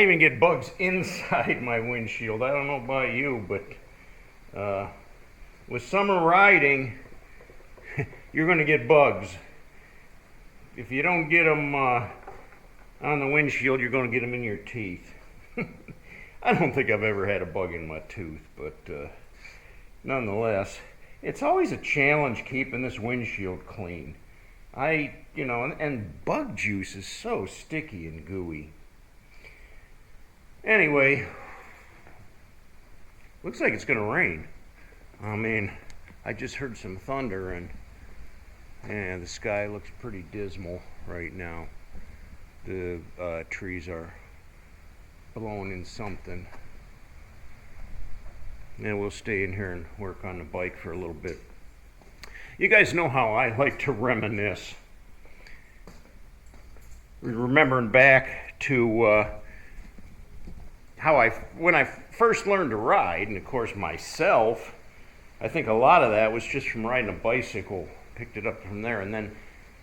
I even get bugs inside my windshield. I don't know about you, but with summer riding, you're going to get bugs. If you don't get them on the windshield, you're going to get them in your teeth. I don't think I've ever had a bug in my tooth, but nonetheless, it's always a challenge keeping this windshield clean. And bug juice is so sticky and gooey. Anyway, looks like it's going to rain. I mean, I just heard some thunder and the sky looks pretty dismal right now. The trees are blowing in something. And we'll stay in here and work on the bike for a little bit. You guys know how I like to reminisce. Remembering back to when I first learned to ride, and of course myself, I think a lot of that was just from riding a bicycle. Picked it up from there, and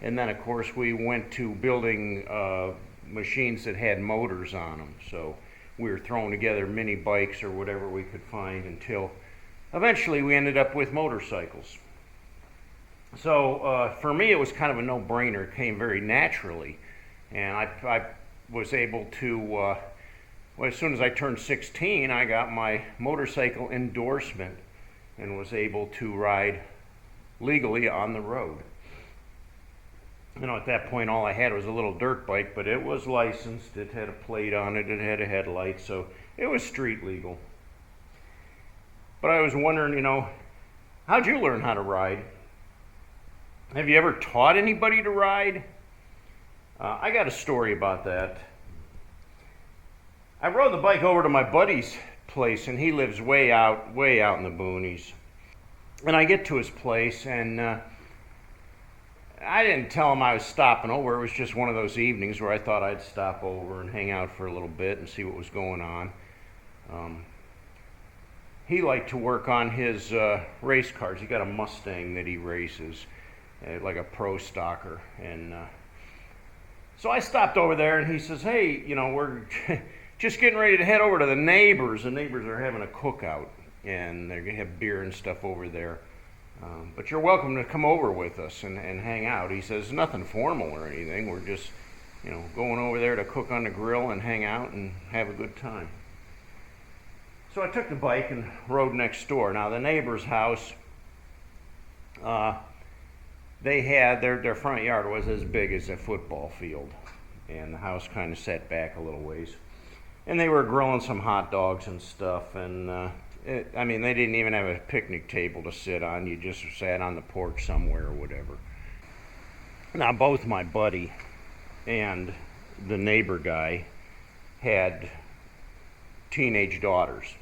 then of course we went to building machines that had motors on them. So we were throwing together mini bikes or whatever we could find until eventually we ended up with motorcycles. So for me, it was kind of a no-brainer. It came very naturally, and I was able to. Well, as soon as I turned 16, I got my motorcycle endorsement and was able to ride legally on the road. At that point, all I had was a little dirt bike, but it was licensed. It had a plate on it. It had a headlight, so it was street legal. But I was wondering, how'd you learn how to ride? Have you ever taught anybody to ride? I got a story about that. I rode the bike over to my buddy's place, and he lives way out in the boonies. And I get to his place, and I didn't tell him I was stopping over. It was just one of those evenings where I thought I'd stop over and hang out for a little bit and see what was going on. He liked to work on his race cars. He got a Mustang that he races, like a pro stocker. And so I stopped over there, and he says, hey, we're just getting ready to head over to the neighbors. The neighbors are having a cookout, and they're going to have beer and stuff over there. But you're welcome to come over with us and hang out. He says, nothing formal or anything. We're just, going over there to cook on the grill and hang out and have a good time. So I took the bike and rode next door. Now, the neighbor's house, they had, their front yard was as big as a football field. And the house kind of sat back a little ways. And they were grilling some hot dogs and stuff, and they didn't even have a picnic table to sit on. You just sat on the porch somewhere or whatever. Now, both my buddy and the neighbor guy had teenage daughters.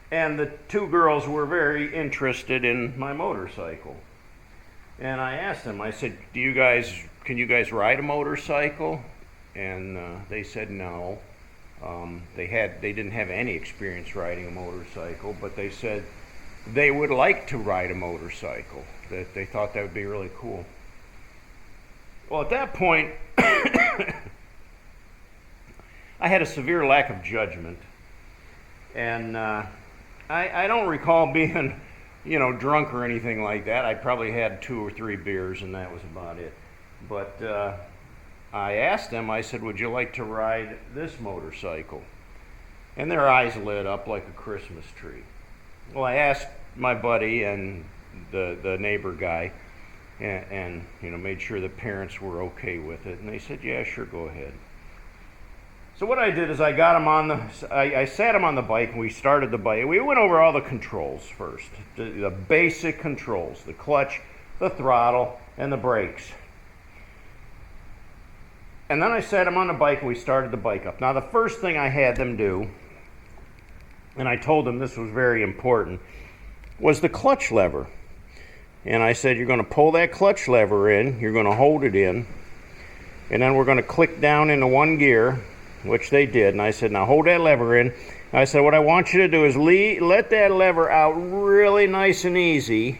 And the two girls were very interested in my motorcycle. And I asked them, I said, can you guys ride a motorcycle? And they said no. They didn't have any experience riding a motorcycle, but they said they would like to ride a motorcycle, that they thought that would be really cool. Well, at that point, I had a severe lack of judgment, and I don't recall being, drunk or anything like that. I probably had 2 or 3 beers, and that was about it. But I asked them, I said, would you like to ride this motorcycle? And their eyes lit up like a Christmas tree. Well, I asked my buddy and the neighbor guy and made sure the parents were okay with it. And they said, yeah, sure, go ahead. So what I did is I got him I sat him on the bike and we started the bike. We went over all the controls first, the basic controls, the clutch, the throttle, and the brakes. And then I sat him on the bike and we started the bike up. Now the first thing I had them do, and I told them this was very important, was the clutch lever. And I said, you're going to pull that clutch lever in, you're going to hold it in, and then we're going to click down into one gear, which they did. And I said, now hold that lever in. I said, what I want you to do is let that lever out really nice and easy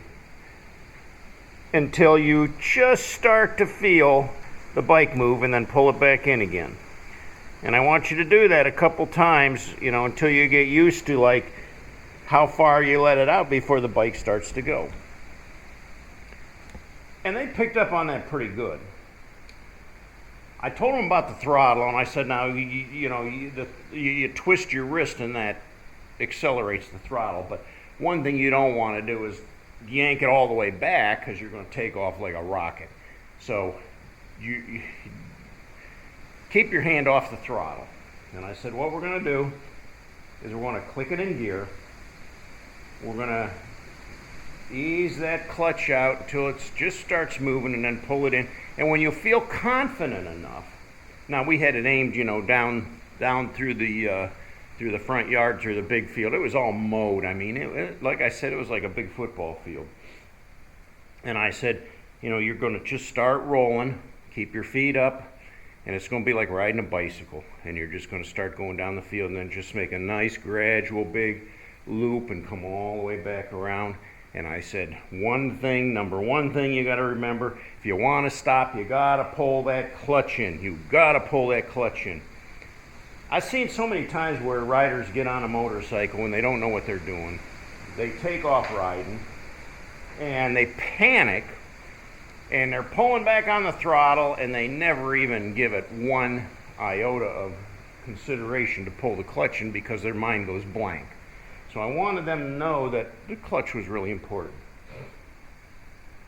until you just start to feel the bike move, and then pull it back in again. And I want you to do that a couple times, until you get used to like how far you let it out before the bike starts to go. And they picked up on that pretty good. I told them about the throttle, and I said, now, you twist your wrist and that accelerates the throttle, but one thing you don't want to do is yank it all the way back because you're going to take off like a rocket. So you keep your hand off the throttle. And I said, what we're going to do is we're going to click it in gear. We're going to ease that clutch out until it just starts moving, and then pull it in. And when you feel confident enough, now we had it aimed, down through the front yard, through the big field. It was all mowed. I mean, like I said, it was like a big football field. And I said, you're going to just start rolling, keep your feet up, and it's going to be like riding a bicycle. And you're just going to start going down the field, and then just make a nice gradual big loop and come all the way back around. And I said, number one thing you got to remember, if you want to stop, you got to pull that clutch in. You got to pull that clutch in. I've seen so many times where riders get on a motorcycle and they don't know what they're doing. They take off riding and they panic and they're pulling back on the throttle and they never even give it one iota of consideration to pull the clutch in because their mind goes blank. So I wanted them to know that the clutch was really important.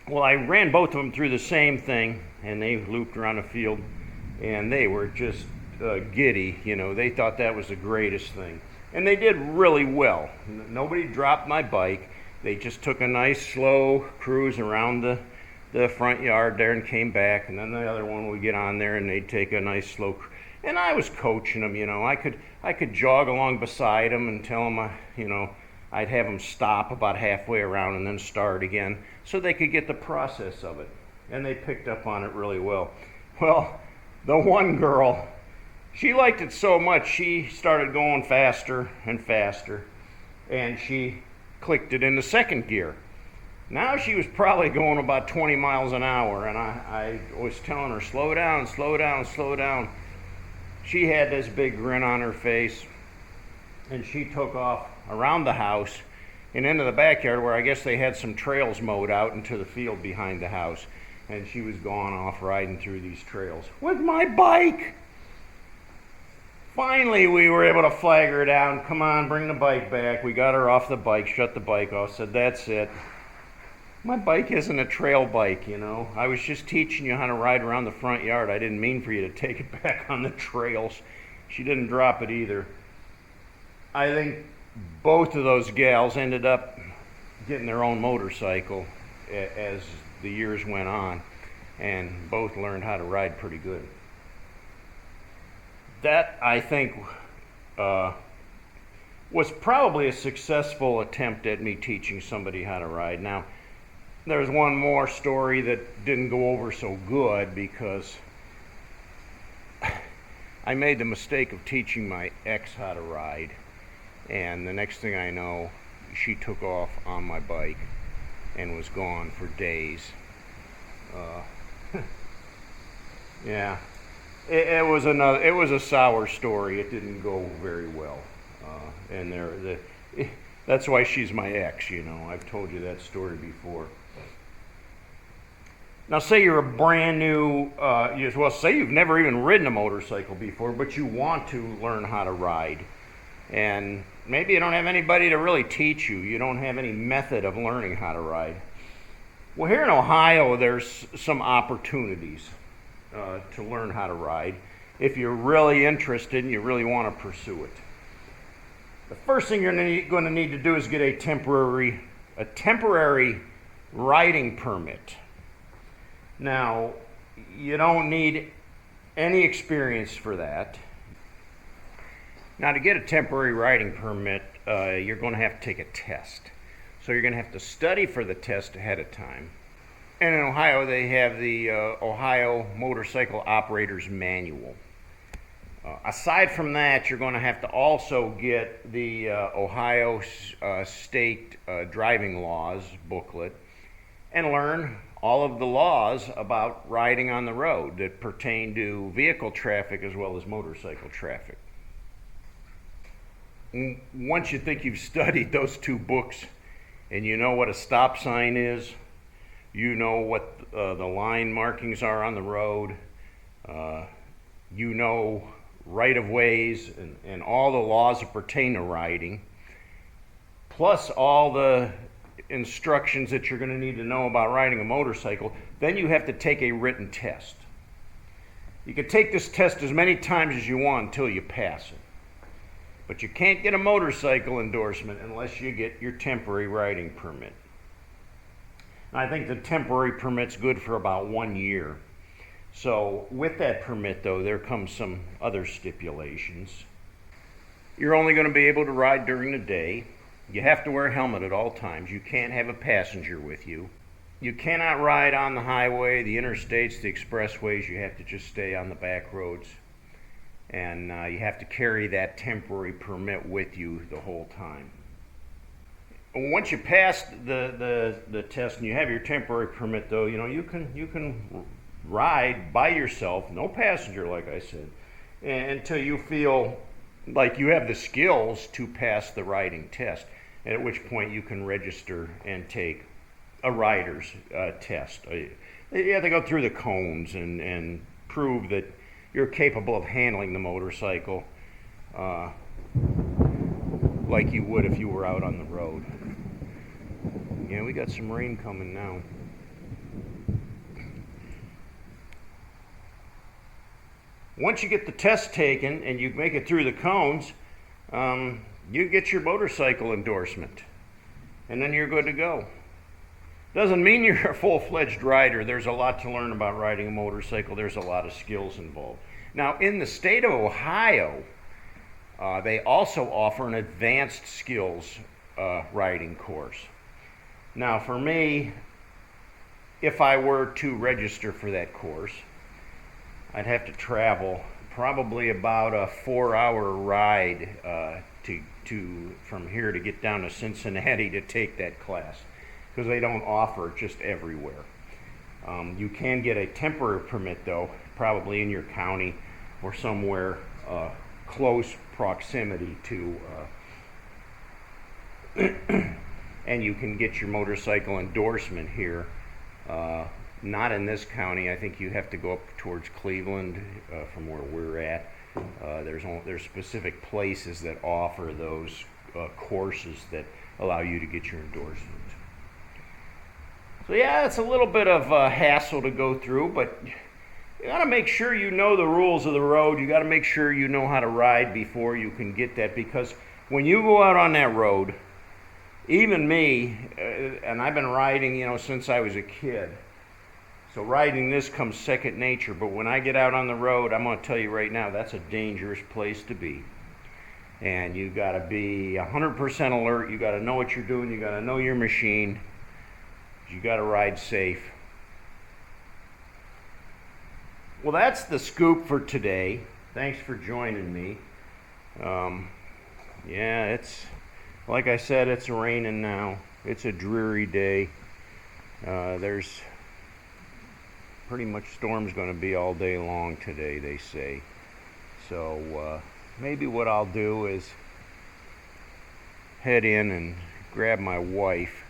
Well, I ran both of them through the same thing, and they looped around the field, and they were just giddy. They thought that was the greatest thing. And they did really well. Nobody dropped my bike. They just took a nice slow cruise around the front yard there and came back, and then the other one would get on there and they'd take a nice slow cruise. And I was coaching them, I could jog along beside them and tell them, I'd have them stop about halfway around and then start again so they could get the process of it. And they picked up on it really well. Well, the one girl, she liked it so much, she started going faster and faster, and she clicked it into second gear. Now she was probably going about 20 miles an hour, and I was telling her, slow down, slow down, slow down. She had this big grin on her face, and she took off around the house and into the backyard where I guess they had some trails mowed out into the field behind the house. And she was going off riding through these trails with my bike. Finally, we were able to flag her down. Come on, bring the bike back. We got her off the bike, shut the bike off, said, that's it. My bike isn't a trail bike, I was just teaching you how to ride around the front yard. I didn't mean for you to take it back on the trails. She didn't drop it either. I think both of those gals ended up getting their own motorcycle as the years went on, and both learned how to ride pretty good. That, I think, was probably a successful attempt at me teaching somebody how to ride. Now, there's one more story that didn't go over so good because I made the mistake of teaching my ex how to ride, and the next thing I know, she took off on my bike and was gone for days. Yeah, it was a sour story. It didn't go very well, and that's why she's my ex. I've told you that story before. Now, say you're a brand new, say you've never even ridden a motorcycle before, but you want to learn how to ride. And maybe you don't have anybody to really teach you. You don't have any method of learning how to ride. Well, here in Ohio, there's some opportunities to learn how to ride if you're really interested and you really want to pursue it. The first thing you're going to need to do is get a temporary riding permit. Now, you don't need any experience for that. Now, to get a temporary riding permit, you're going to have to take a test. So you're going to have to study for the test ahead of time. And in Ohio, they have the Ohio Motorcycle Operators Manual. Aside from that, you're going to have to also get the Ohio State Driving Laws booklet and learn all of the laws about riding on the road that pertain to vehicle traffic as well as motorcycle traffic. Once you think you've studied those two books and you know what a stop sign is, you know what the line markings are on the road, you know right-of-ways and all the laws that pertain to riding, plus all the instructions that you're going to need to know about riding a motorcycle, then you have to take a written test. You can take this test as many times as you want until you pass it. But you can't get a motorcycle endorsement unless you get your temporary riding permit. I think the temporary permit's good for about 1 year. So with that permit, though, there comes some other stipulations. You're only going to be able to ride during the day. You have to wear a helmet at all times. You can't have a passenger with you. You cannot ride on the highway, the interstates, the expressways. You have to just stay on the back roads. And you have to carry that temporary permit with you the whole time. Once you pass the test and you have your temporary permit, though, you can ride by yourself, no passenger, like I said, until you feel like you have the skills to pass the riding test, at which point you can register and take a rider's test. You have to go through the cones and prove that you're capable of handling the motorcycle like you would if you were out on the road. Yeah, we got some rain coming now. Once you get the test taken and you make it through the cones, you get your motorcycle endorsement, and then you're good to go. Doesn't mean you're a full-fledged rider. There's a lot to learn about riding a motorcycle. There's a lot of skills involved. Now, in the state of Ohio, they also offer an advanced skills riding course. Now, for me, if I were to register for that course, I'd have to travel probably about a 4-hour ride from here to get down to Cincinnati to take that class, because they don't offer it just everywhere. You can get a temporary permit, though, probably in your county or somewhere close proximity to, and you can get your motorcycle endorsement here. Not in this county. I think you have to go up towards Cleveland from where we're at. There's specific places that offer those courses that allow you to get your endorsement. So yeah, it's a little bit of a hassle to go through, but you got to make sure you know the rules of the road. You got to make sure you know how to ride before you can get that, because when you go out on that road, even me, and I've been riding, since I was a kid. So riding this comes second nature, but when I get out on the road, I'm going to tell you right now, that's a dangerous place to be. And you got to be 100% alert. You got to know what you're doing. You got to know your machine. You got to ride safe. Well, that's the scoop for today. Thanks for joining me. Yeah, it's, like I said, it's raining now. It's a dreary day. There's pretty much storm's going to be all day long today, they say. So maybe what I'll do is head in and grab my wife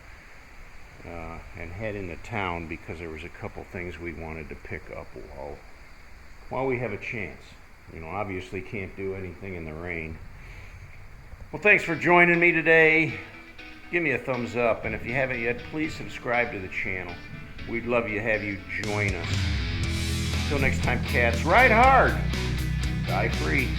and head into town, because there was a couple things we wanted to pick up while we have a chance. Obviously can't do anything in the rain. Well, thanks for joining me today. Give me a thumbs up, and if you haven't yet, please subscribe to the channel. We'd love to have you join us. Until next time, cats, ride hard, die free.